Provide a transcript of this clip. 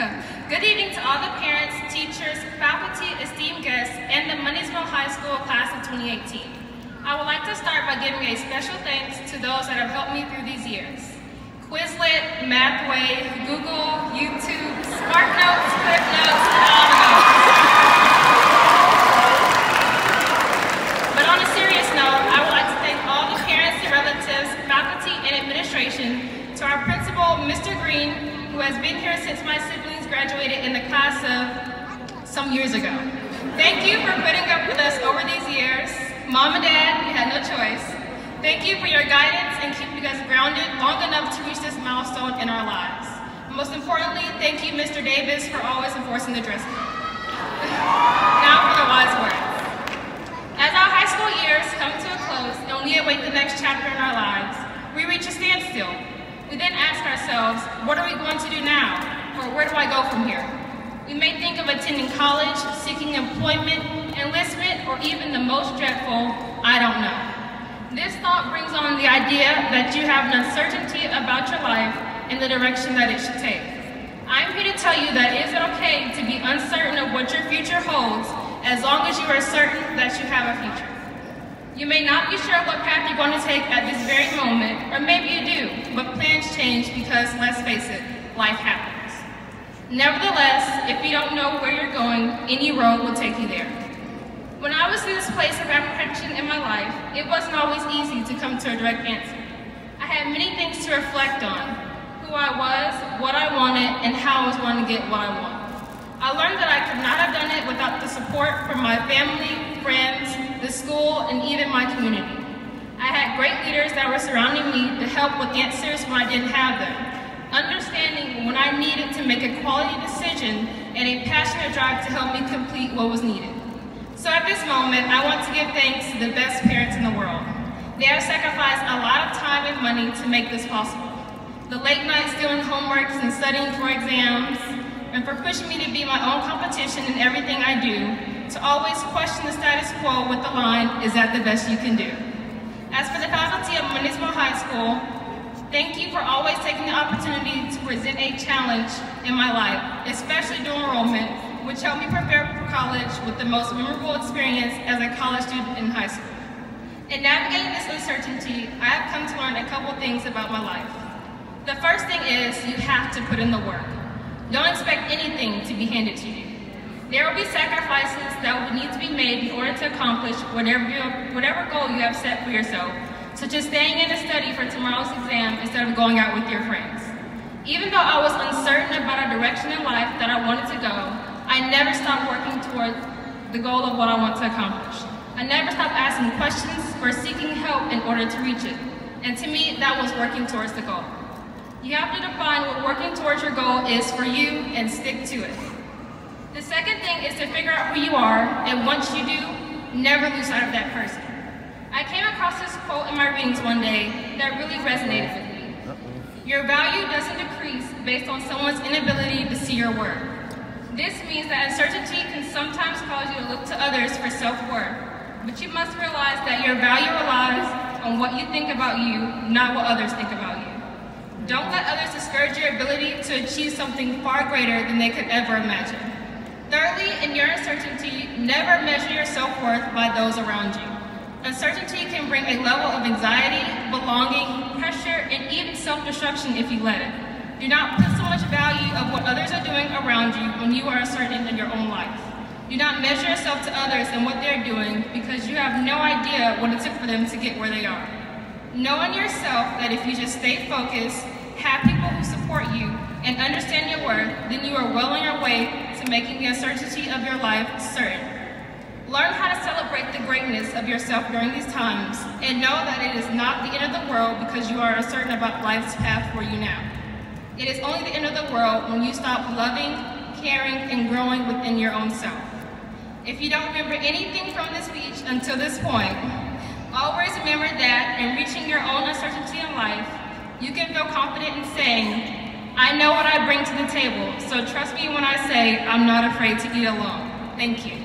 Good evening to all the parents, teachers, faculty, esteemed guests, and the Mundyville High School class of 2018. I would like to start by giving a special thanks to those that have helped me through these years. Quizlet, Mathway, Google, YouTube, SmartNotes, ClickNotes, and on and on. But on a serious note, I would like to thank all the parents and relatives, faculty, and administration, to our principal, Mr. Green, who has been here since my siblings graduated in the class of some years ago. Thank you for putting up with us over these years. Mom and Dad, we had no choice. Thank you for your guidance and keeping us grounded long enough to reach this milestone in our lives. Most importantly, thank you, Mr. Davis, for always enforcing the dress code. Now for the wise words. As our high school years come to a close and we await the next chapter in our lives, we reach a standstill. We then ask ourselves, what are we going to do now? Or where do I go from here? We may think of attending college, seeking employment, enlistment, or even the most dreadful, I don't know. This thought brings on the idea that you have an uncertainty about your life and the direction that it should take. I'm here to tell you that it is okay to be uncertain of what your future holds as long as you are certain that you have a future. You may not be sure what path you're going to take at this very moment, or maybe you do, but plans change because, let's face it, life happens. Nevertheless, if you don't know where you're going, any road will take you there. When I was in this place of apprehension in my life, it wasn't always easy to come to a direct answer. I had many things to reflect on: who I was, what I wanted, and how I was going to get what I want. I learned that I could not have done it without the support from my family, friends, the school, and even my community. I had great leaders that were surrounding me to help with answers when I didn't have them, understanding when I needed to make a quality decision, and a passionate drive to help me complete what was needed. So at this moment, I want to give thanks to the best parents in the world. They have sacrificed a lot of time and money to make this possible. The late nights doing homeworks and studying for exams, and for pushing me to be my own competition in everything I do, to always question the status quo with the line, is that the best you can do? As for the faculty of Mundyville High School, thank you for always taking the opportunity to present a challenge in my life, especially during enrollment, which helped me prepare for college with the most memorable experience as a college student in high school. In navigating this uncertainty, I have come to learn a couple things about my life. The first thing is, you have to put in the work. Don't expect anything to be handed to you. There will be sacrifices that will need to be made in order to accomplish whatever goal you have set for yourself, such as staying in to study for tomorrow's exam instead of going out with your friends. Even though I was uncertain about a direction in life that I wanted to go, I never stopped working toward the goal of what I want to accomplish. I never stopped asking questions or seeking help in order to reach it. And to me, that was working towards the goal. You have to define what working towards your goal is for you and stick to it. The second thing is to figure out who you are, and once you do, never lose sight of that person. I came across this quote in my readings one day that really resonated with me. Your value doesn't decrease based on someone's inability to see your worth. This means that uncertainty can sometimes cause you to look to others for self-worth, but you must realize that your value relies on what you think about you, not what others think about you. Don't let others discourage your ability to achieve something far greater than they could ever imagine. Thirdly, in your uncertainty, never measure your self-worth by those around you. Uncertainty can bring a level of anxiety, belonging, pressure, and even self-destruction if you let it. Do not put so much value of what others are doing around you when you are uncertain in your own life. Do not measure yourself to others and what they're doing because you have no idea what it took for them to get where they are. Know in yourself that if you just stay focused, have people who support you, and understand your worth, then you are well on your way to making the uncertainty of your life certain. Learn how to celebrate the greatness of yourself during these times, and know that it is not the end of the world because you are uncertain about life's path for you now. It is only the end of the world when you stop loving, caring, and growing within your own self. If you don't remember anything from this speech until this point, always remember that in reaching your own uncertainty in life, you can feel confident in saying, I know what I bring to the table, so trust me when I say I'm not afraid to eat alone. Thank you.